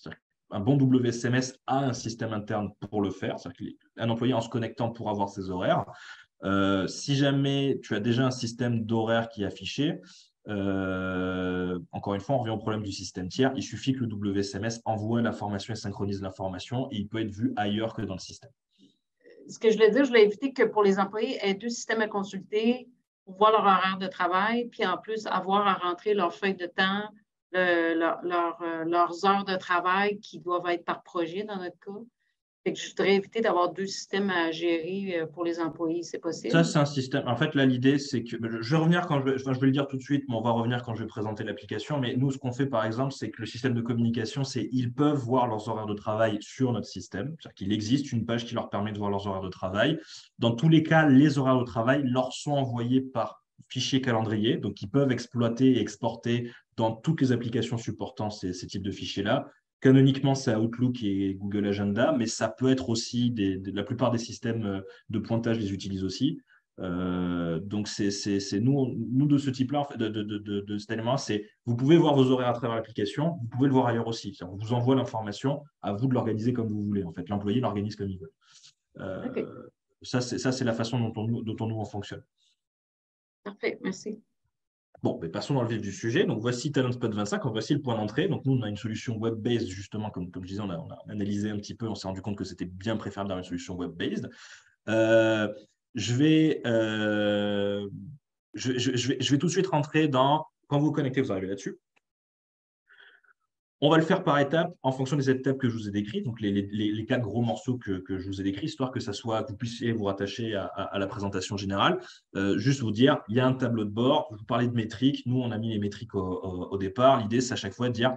Un bon WSMS a un système interne pour le faire, c'est-à-dire qu'un employé en se connectant pour avoir ses horaires. Si jamais tu as déjà un système d'horaire qui est affiché, encore une fois, on revient au problème du système tiers. Il suffit que le WSMS envoie l'information et synchronise l'information et il peut être vu ailleurs que dans le système. Ce que je voulais dire, je voulais éviter que pour les employés, aient 2 systèmes à consulter pour voir leur horaire de travail, puis en plus avoir à rentrer leur feuille de temps, leurs heures de travail qui doivent être par projet dans notre cas. Fait que je voudrais éviter d'avoir 2 systèmes à gérer pour les employés. C'est possible? Ça, c'est un système. En fait, là, l'idée, c'est que je vais revenir je vais le dire tout de suite, mais on va revenir quand je vais présenter l'application. Mais nous, ce qu'on fait, par exemple, c'est que le système de communication, c'est ils peuvent voir leurs horaires de travail sur notre système. C'est-à-dire qu'il existe une page qui leur permet de voir leurs horaires de travail. Dans tous les cas, les horaires de travail leur sont envoyés par fichier calendrier. Donc, ils peuvent exploiter et exporter dans toutes les applications supportant ces types de fichiers-là. Canoniquement, c'est Outlook et Google Agenda, mais ça peut être aussi la plupart des systèmes de pointage les utilisent aussi. Donc, c'est nous de ce type-là, en fait, de cet élément, c'est vous pouvez voir vos horaires à travers l'application, vous pouvez le voir ailleurs aussi. On vous envoie l'information, à vous de l'organiser comme vous voulez. En fait, l'employé l'organise comme il veut. Okay. Ça, c'est la façon dont on fonctionne. Parfait, merci. Bon, mais passons dans le vif du sujet. Donc, voici TalentSpot 25. Voici le point d'entrée. Donc, nous, on a une solution web-based, justement, comme je disais, on a analysé un petit peu, on s'est rendu compte que c'était bien préférable d'avoir une solution web-based. Je vais tout de suite rentrer dans, quand vous vous connectez, vous arrivez là-dessus. On va le faire par étapes en fonction des étapes que je vous ai décrites, donc les 4 gros morceaux que je vous ai décrits, histoire que que vous puissiez vous rattacher à la présentation générale. Juste vous dire, il y a un tableau de bord, je vous parlais de métriques, nous on a mis les métriques au départ. L'idée, c'est à chaque fois de dire,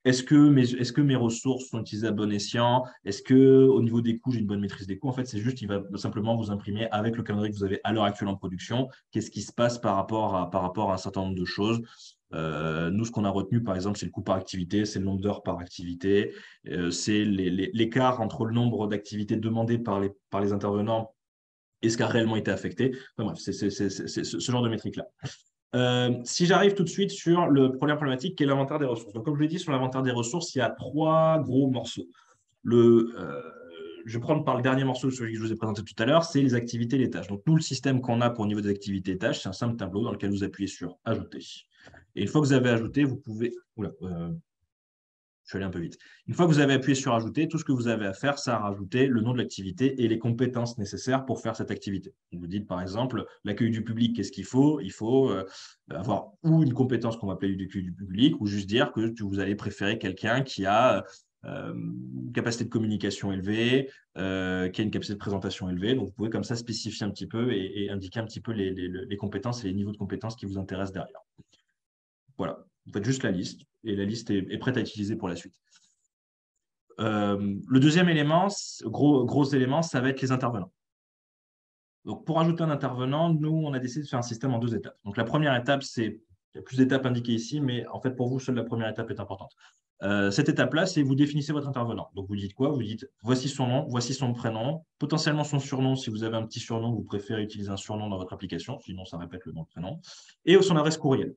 est-ce que mes ressources sont utilisées à bon escient? Est-ce qu'au niveau des coûts, j'ai une bonne maîtrise des coûts? En fait, c'est juste, il va simplement vous imprimer avec le calendrier que vous avez à l'heure actuelle en production, qu'est-ce qui se passe par rapport à un certain nombre de choses. Nous, ce qu'on a retenu, par exemple, c'est le coût par activité, c'est le nombre d'heures par activité, c'est l'écart entre le nombre d'activités demandées par les intervenants et ce qui a réellement été affecté. Enfin, bref, c'est ce genre de métrique-là. Si j'arrive tout de suite sur le première problématique qui est l'inventaire des ressources. Donc, comme je l'ai dit, sur l'inventaire des ressources, il y a 3 gros morceaux. Je vais prendre par le dernier morceau, celui que je vous ai présenté tout à l'heure, c'est les activités et les tâches. Donc, nous, le système qu'on a pour le niveau des activités et tâches, c'est un simple tableau dans lequel vous appuyez sur Ajouter. Et une fois que vous avez ajouté, vous pouvez… Oula, je suis allé un peu vite. Une fois que vous avez appuyé sur Ajouter, tout ce que vous avez à faire, c'est à rajouter le nom de l'activité et les compétences nécessaires pour faire cette activité. Vous dites, par exemple, l'accueil du public, qu'est-ce qu'il faut? Il faut avoir ou une compétence qu'on va appeler l'accueil du public, ou juste dire que vous allez préférer quelqu'un qui a une capacité de communication élevée, qui a une capacité de présentation élevée. Donc, vous pouvez comme ça spécifier un petit peu et indiquer un petit peu les compétences et les niveaux de compétences qui vous intéressent derrière. Voilà, vous faites juste la liste et la liste est prête à utiliser pour la suite. Le deuxième élément, gros élément, ça va être les intervenants. Donc, pour ajouter un intervenant, nous, on a décidé de faire un système en 2 étapes. Donc, la première étape, il y a plus d'étapes indiquées ici, mais en fait, pour vous, seule la première étape est importante. Cette étape-là, c'est vous définissez votre intervenant. Donc, vous dites quoi? Vous dites voici son nom, voici son prénom, potentiellement son surnom. Si vous avez un petit surnom, vous préférez utiliser un surnom dans votre application, sinon ça répète le nom, le prénom, et son adresse courriel.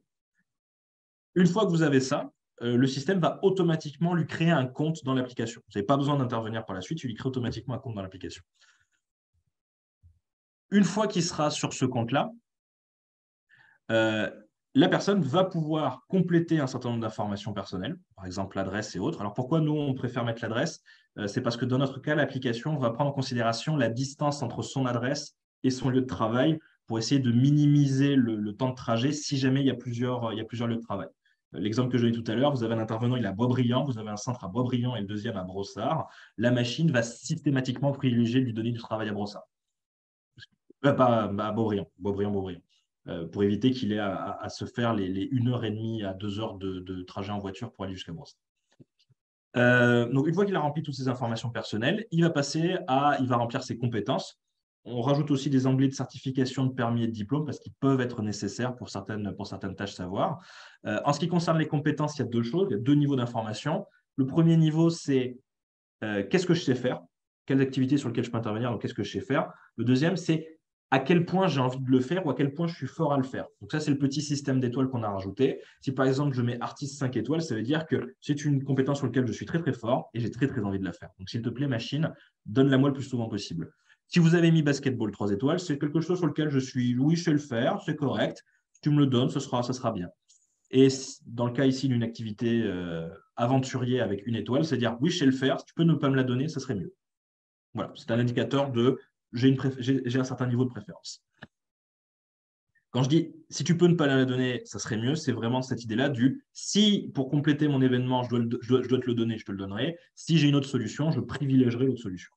Une fois que vous avez ça, le système va automatiquement lui créer un compte dans l'application. Vous n'avez pas besoin d'intervenir par la suite, il lui crée automatiquement un compte dans l'application. Une fois qu'il sera sur ce compte-là, la personne va pouvoir compléter un certain nombre d'informations personnelles, par exemple l'adresse et autres. Alors pourquoi nous, on préfère mettre l'adresse? C'est parce que dans notre cas, l'application va prendre en considération la distance entre son adresse et son lieu de travail pour essayer de minimiser le temps de trajet si jamais il y a plusieurs lieux de travail. L'exemple que je donnais tout à l'heure, vous avez un intervenant, il est à Boisbriand, vous avez un centre à Boisbriand et le deuxième à Brossard. La machine va systématiquement privilégier de lui donner du travail à Brossard. Pas à Boisbriand, pour éviter qu'il ait à se faire les 1h30 à 2 heures de trajet en voiture pour aller jusqu'à Brossard. Donc, une fois qu'il a rempli toutes ces informations personnelles, il va remplir ses compétences. On rajoute aussi des onglets de certification, de permis et de diplôme parce qu'ils peuvent être nécessaires pour certaines tâches savoir. En ce qui concerne les compétences, il y a 2 choses, il y a 2 niveaux d'information. Le premier niveau, c'est qu'est-ce que je sais faire, quelles activités sur lesquelles je peux intervenir, donc qu'est-ce que je sais faire. Le deuxième, c'est à quel point j'ai envie de le faire ou à quel point je suis fort à le faire. Donc ça, c'est le petit système d'étoiles qu'on a rajouté. Si par exemple, je mets artiste 5 étoiles, ça veut dire que c'est une compétence sur laquelle je suis très très fort et j'ai très très envie de la faire. Donc s'il te plaît, machine, donne-la moi le plus souvent possible. Si vous avez mis basketball 3 étoiles, c'est quelque chose sur lequel je suis, oui, je sais le faire, c'est correct, tu me le donnes, ça sera bien. Et dans le cas ici d'une activité aventurier avec 1 étoile, c'est-à-dire oui, je sais le faire, si tu peux ne pas me la donner, ça serait mieux. Voilà, c'est un indicateur de j'ai un certain niveau de préférence. Quand je dis si tu peux ne pas la donner, ça serait mieux, c'est vraiment cette idée-là du si pour compléter mon événement, je dois te le donner, je te le donnerai. Si j'ai une autre solution, je privilégierai l'autre solution.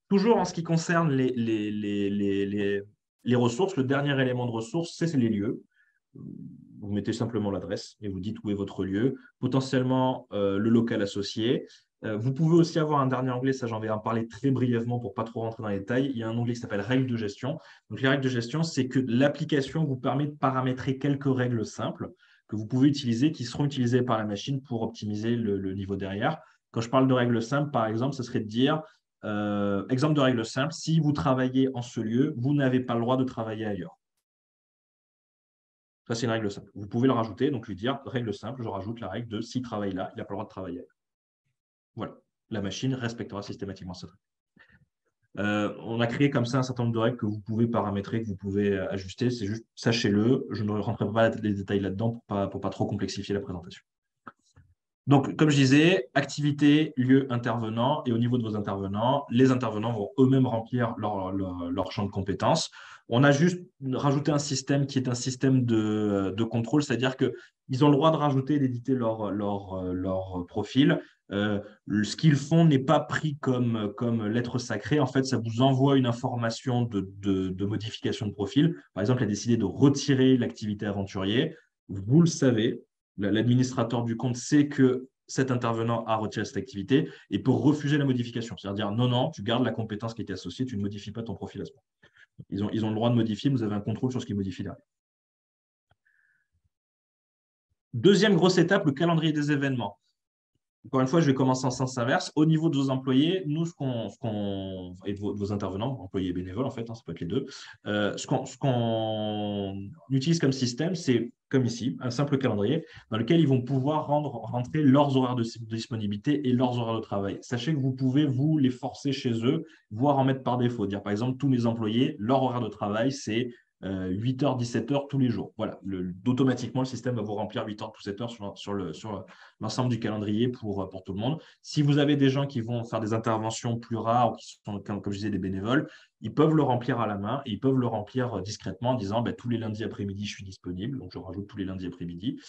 Toujours en ce qui concerne les ressources, le dernier élément de ressources, c'est les lieux. Vous mettez simplement l'adresse et vous dites où est votre lieu, potentiellement le local associé. Vous pouvez aussi avoir un dernier onglet, ça j'en vais en parler très brièvement pour ne pas trop rentrer dans les détails. Il y a un onglet qui s'appelle règles de gestion. Donc les règles de gestion, c'est que l'application vous permet de paramétrer quelques règles simples que vous pouvez utiliser, qui seront utilisées par la machine pour optimiser le niveau derrière. Quand je parle de règles simples, par exemple, ce serait de dire, exemple de règle simple, si vous travaillez en ce lieu, vous n'avez pas le droit de travailler ailleurs. Ça, c'est une règle simple. Vous pouvez le rajouter, donc lui dire, règle simple, je rajoute la règle de s'il travaille là, il n'a pas le droit de travailler ailleurs. Voilà, la machine respectera systématiquement cette règle. On a créé comme ça un certain nombre de règles que vous pouvez paramétrer, que vous pouvez ajuster. C'est juste, sachez-le, je ne rentrerai pas les détails là-dedans pour pas trop complexifier la présentation. Donc, comme je disais, activité, lieu, intervenant. Et au niveau de vos intervenants, les intervenants vont eux-mêmes remplir leur champ de compétences. On a juste rajouté un système qui est un système de contrôle, c'est-à-dire qu'ils ont le droit de rajouter et d'éditer leur profil. Ce qu'ils font n'est pas pris comme lettre sacrée. En fait, ça vous envoie une information de modification de profil. Par exemple, il a décidé de retirer l'activité aventurier. Vous le savez, l'administrateur du compte sait que cet intervenant a retiré cette activité et peut refuser la modification. C'est-à-dire, non, non, tu gardes la compétence qui était associée, tu ne modifies pas ton profil à ce moment. Ils ont le droit de modifier, mais vous avez un contrôle sur ce qu'ils modifient derrière. Deuxième grosse étape, le calendrier des événements. Encore une fois, je vais commencer en sens inverse. Au niveau de vos employés, nous, et de vos intervenants, employés et bénévoles, en fait, hein, ça peut être les deux, ce qu'on utilise comme système, c'est comme ici, un simple calendrier dans lequel ils vont pouvoir rentrer leurs horaires de disponibilité et leurs horaires de travail. Sachez que vous pouvez, vous, les forcer chez eux, voire en mettre par défaut. Dire, par exemple, tous mes employés, leur horaire de travail, c'est 8h, 17h tous les jours. Voilà, automatiquement, le système va vous remplir 8h, 17h sur l'ensemble du calendrier pour tout le monde. Si vous avez des gens qui vont faire des interventions plus rares, ou qui sont, comme je disais, des bénévoles, ils peuvent le remplir à la main et ils peuvent le remplir discrètement en disant ben, tous les lundis après-midi, je suis disponible. Donc, je rajoute tous les lundis après-midi.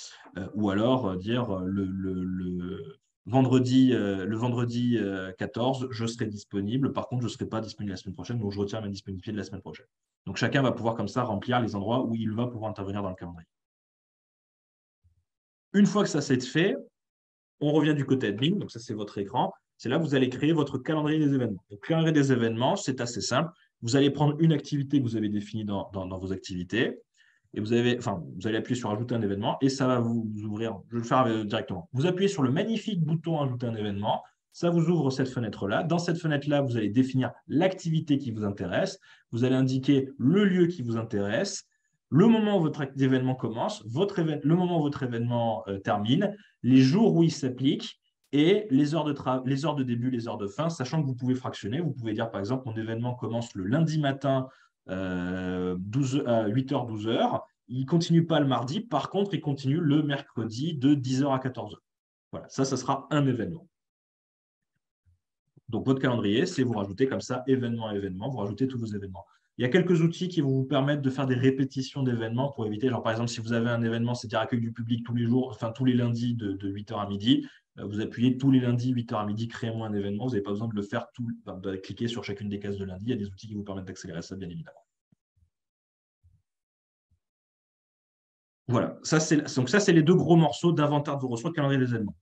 Ou alors dire le vendredi 14, je serai disponible. Par contre, je ne serai pas disponible la semaine prochaine, donc je retiens ma disponibilité de la semaine prochaine. Donc, chacun va pouvoir comme ça remplir les endroits où il va pouvoir intervenir dans le calendrier. Une fois que ça s'est fait, on revient du côté admin. Donc, ça, c'est votre écran. C'est là que vous allez créer votre calendrier des événements. Donc, le calendrier des événements, c'est assez simple. Vous allez prendre une activité que vous avez définie dans vos activités et vous allez appuyer sur Ajouter un événement et ça va vous ouvrir. Je vais le faire directement. Vous appuyez sur le magnifique bouton Ajouter un événement. Ça vous ouvre cette fenêtre-là. Dans cette fenêtre-là, vous allez définir l'activité qui vous intéresse. Vous allez indiquer le lieu qui vous intéresse, le moment où votre événement commence, le moment où votre événement termine, les jours où il s'applique et les heures de début, les heures de fin, sachant que vous pouvez fractionner. Vous pouvez dire, par exemple, mon événement commence le lundi matin 8h, 12h. Il ne continue pas le mardi. Par contre, il continue le mercredi de 10h à 14h. Voilà, ça sera un événement. Donc, votre calendrier, c'est vous rajoutez comme ça, événement à événement, vous rajoutez tous vos événements. Il y a quelques outils qui vont vous permettre de faire des répétitions d'événements pour éviter, genre par exemple, si vous avez un événement, c'est-à-dire accueil du public tous les jours, enfin tous les lundis de 8h à midi, vous appuyez tous les lundis 8h à midi, créez-moi un événement. Vous n'avez pas besoin de le faire de cliquer sur chacune des cases de lundi. Il y a des outils qui vous permettent d'accélérer ça, bien évidemment. Voilà, donc ça, c'est les deux gros morceaux d'inventaire de vos ressources, calendrier des événements.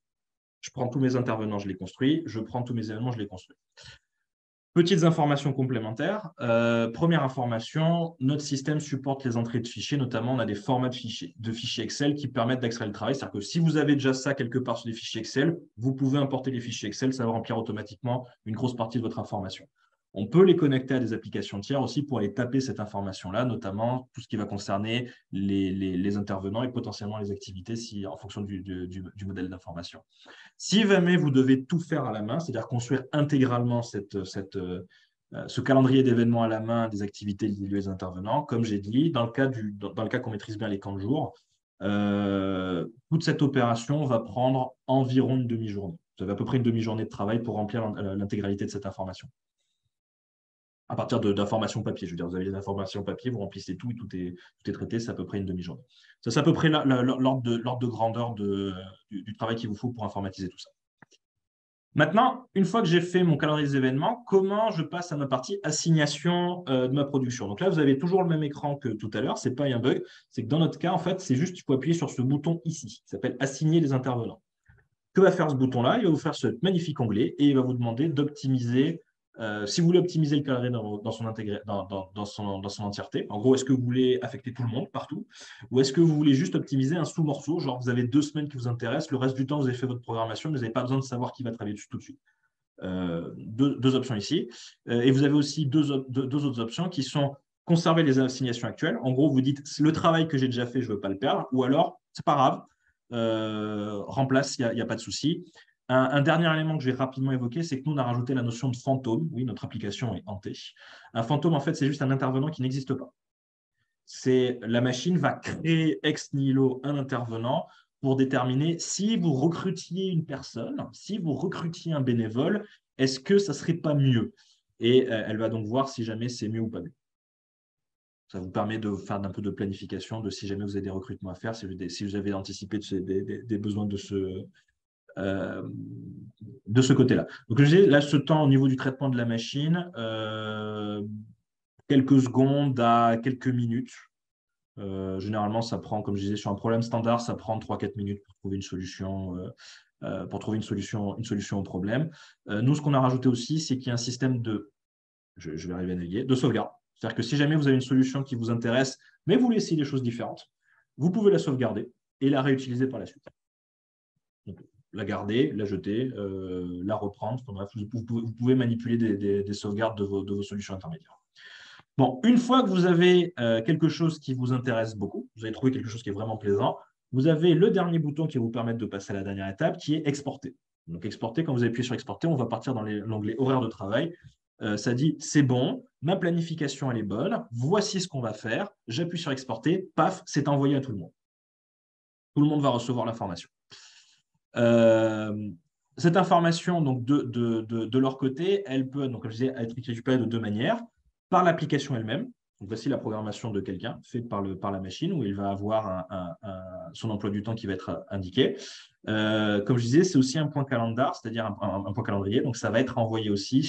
Je prends tous mes intervenants, je les construis. Je prends tous mes événements, je les construis. Petites informations complémentaires. Première information, notre système supporte les entrées de fichiers, notamment on a des formats de fichiers Excel qui permettent d'accélérer le travail. C'est-à-dire que si vous avez déjà ça quelque part sur des fichiers Excel, vous pouvez importer les fichiers Excel, ça va remplir automatiquement une grosse partie de votre information. On peut les connecter à des applications tiers aussi pour aller taper cette information-là, notamment tout ce qui va concerner les intervenants et potentiellement les activités en fonction du modèle d'information. Si jamais vous devez tout faire à la main, c'est-à-dire construire intégralement ce calendrier d'événements à la main, des activités liées des intervenants, comme j'ai dit, dans le cas qu'on maîtrise bien les camps de jour, toute cette opération va prendre environ une demi-journée. Vous avez à peu près une demi-journée de travail pour remplir l'intégralité de cette information. À partir d'informations papier, je veux dire, vous avez les informations papier, vous remplissez tout et tout est traité, c'est à peu près une demi-journée. Ça, c'est à peu près l'ordre de grandeur du travail qu'il vous faut pour informatiser tout ça. Maintenant, une fois que j'ai fait mon calendrier des événements, comment je passe à ma partie assignation de ma production? Donc là, vous avez toujours le même écran que tout à l'heure, ce n'est pas un bug, c'est que dans notre cas, en fait, c'est juste qu'il faut appuyer sur ce bouton ici, qui s'appelle Assigner les intervenants. Que va faire ce bouton-là? Il va vous faire ce magnifique onglet et il va vous demander d'optimiser. Si vous voulez optimiser le calendrier dans son entièreté, en gros, est-ce que vous voulez affecter tout le monde partout ou est-ce que vous voulez juste optimiser un sous-morceau, genre vous avez 2 semaines qui vous intéressent, le reste du temps, vous avez fait votre programmation, mais vous n'avez pas besoin de savoir qui va travailler dessus tout de suite. Deux options ici. Et vous avez aussi deux autres options qui sont conserver les assignations actuelles. En gros, vous dites le travail que j'ai déjà fait, je ne veux pas le perdre, ou alors, c'est pas grave, remplace, il n'y a pas de souci. Un dernier élément que je vais rapidement évoquer, c'est que nous, on a rajouté la notion de fantôme. Oui, notre application est hantée. Un fantôme, en fait, c'est juste un intervenant qui n'existe pas. La machine va créer ex nihilo un intervenant pour déterminer si vous recrutiez une personne, si vous recrutiez un bénévole, est-ce que ça ne serait pas mieux? Et elle va donc voir si jamais c'est mieux ou pas mieux. Ça vous permet de faire un peu de planification de si jamais vous avez des recrutements à faire, si vous avez anticipé des besoins de ce côté-là. Donc, je disais, là, ce temps au niveau du traitement de la machine, quelques secondes à quelques minutes. Généralement, ça prend, comme je disais, sur un problème standard, ça prend 3-4 minutes pour trouver une solution. Au problème. Nous, ce qu'on a rajouté aussi, c'est qu'il y a un système je vais arriver à naviguer, de sauvegarde. C'est-à-dire que si jamais vous avez une solution qui vous intéresse, mais vous voulez essayer des choses différentes, vous pouvez la sauvegarder. et la réutiliser par la suite. Donc, la garder, la jeter, la reprendre. Enfin, bref, vous pouvez manipuler des sauvegardes de vos solutions intermédiaires. Bon, une fois que vous avez quelque chose qui vous intéresse beaucoup, vous avez trouvé quelque chose qui est vraiment plaisant, vous avez le dernier bouton qui va vous permettre de passer à la dernière étape, qui est exporter. Donc, exporter, quand vous appuyez sur exporter, on va partir dans l'onglet horaire de travail. Ça dit, c'est bon, ma planification, elle est bonne, voici ce qu'on va faire, j'appuie sur exporter, paf, c'est envoyé à tout le monde. Tout le monde va recevoir l'information. Cette information, donc, de leur côté, elle peut, donc, comme je disais, être récupérée de deux manières. Par l'application elle-même. Donc, voici la programmation de quelqu'un faite par la machine où il va avoir son emploi du temps qui va être indiqué. Comme je disais, c'est aussi un point calendar, c'est-à-dire un point calendrier. Donc, ça va être envoyé aussi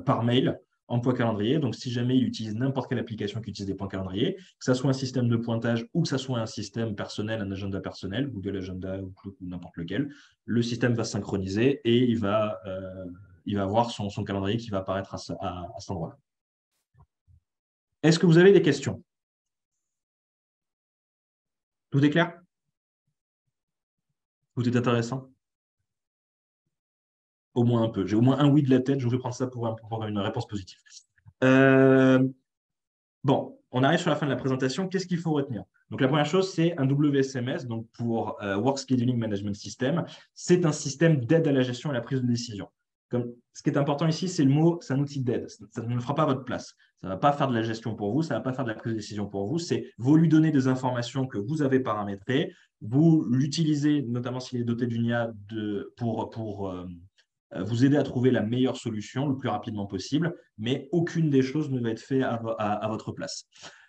par mail en point calendrier. Donc, si jamais il utilise n'importe quelle application qui utilise des points calendrier, que ce soit un système de pointage ou que ce soit un système personnel, un agenda personnel, Google Agenda ou n'importe lequel, le système va synchroniser et il va avoir son calendrier qui va apparaître à cet endroit-là. Est-ce que vous avez des questions? Tout est clair? Tout est intéressant? Au moins un peu. J'ai au moins un oui de la tête. Je vais prendre ça pour une réponse positive. Bon, on arrive sur la fin de la présentation. Qu'est-ce qu'il faut retenir? Donc, la première chose, c'est un WSMS, donc pour Work Scheduling Management System. C'est un système d'aide à la gestion et à la prise de décision. Ce qui est important ici, c'est le mot, c'est un outil d'aide. Ça ne le fera pas à votre place. Ça ne va pas faire de la gestion pour vous, ça ne va pas faire de la prise de décision pour vous. C'est vous lui donner des informations que vous avez paramétrées, vous l'utilisez, notamment s'il est doté d'une IA, pour vous aider à trouver la meilleure solution le plus rapidement possible, mais aucune des choses ne va être faite à votre place.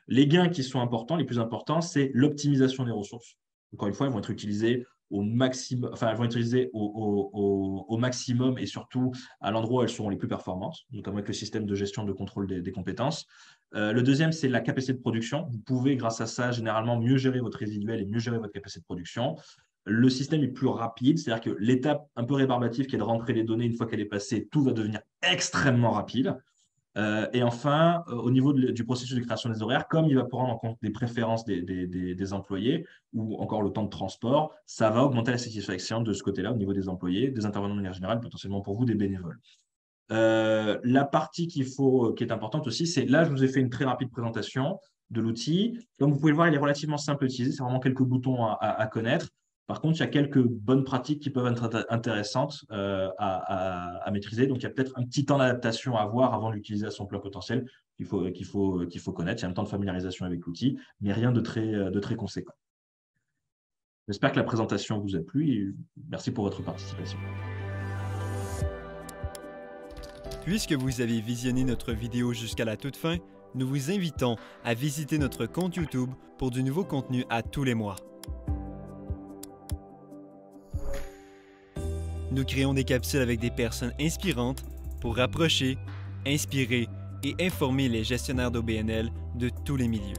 Les gains qui sont importants, les plus importants, c'est l'optimisation des ressources. Encore une fois, elles vont être utilisées au maximum, enfin, elles vont être utilisées au maximum et surtout à l'endroit où elles seront les plus performantes, notamment avec le système de gestion de contrôle des compétences. Le deuxième, c'est la capacité de production. Vous pouvez, grâce à ça, généralement mieux gérer votre résiduel et mieux gérer votre capacité de production. Le système est plus rapide, c'est-à-dire que l'étape un peu rébarbative qui est de rentrer les données, une fois qu'elle est passée, tout va devenir extrêmement rapide. Et enfin, au niveau du processus de création des horaires, comme il va prendre en compte les préférences des employés ou encore le temps de transport, ça va augmenter la satisfaction de ce côté-là au niveau des employés, des intervenants de manière générale, potentiellement pour vous, des bénévoles. La partie qui est importante aussi, c'est là, je vous ai fait une très rapide présentation de l'outil. Comme vous pouvez le voir, il est relativement simple à utiliser, c'est vraiment quelques boutons à connaître. Par contre, il y a quelques bonnes pratiques qui peuvent être intéressantes à maîtriser. Donc, il y a peut-être un petit temps d'adaptation à avoir avant de l'utiliser à son plein potentiel qu'il faut connaître. Il y a un temps de familiarisation avec l'outil, mais rien de très conséquent. J'espère que la présentation vous a plu et merci pour votre participation. Puisque vous avez visionné notre vidéo jusqu'à la toute fin, nous vous invitons à visiter notre compte YouTube pour du nouveau contenu à tous les mois. Nous créons des capsules avec des personnes inspirantes pour rapprocher, inspirer et informer les gestionnaires d'OBNL de tous les milieux.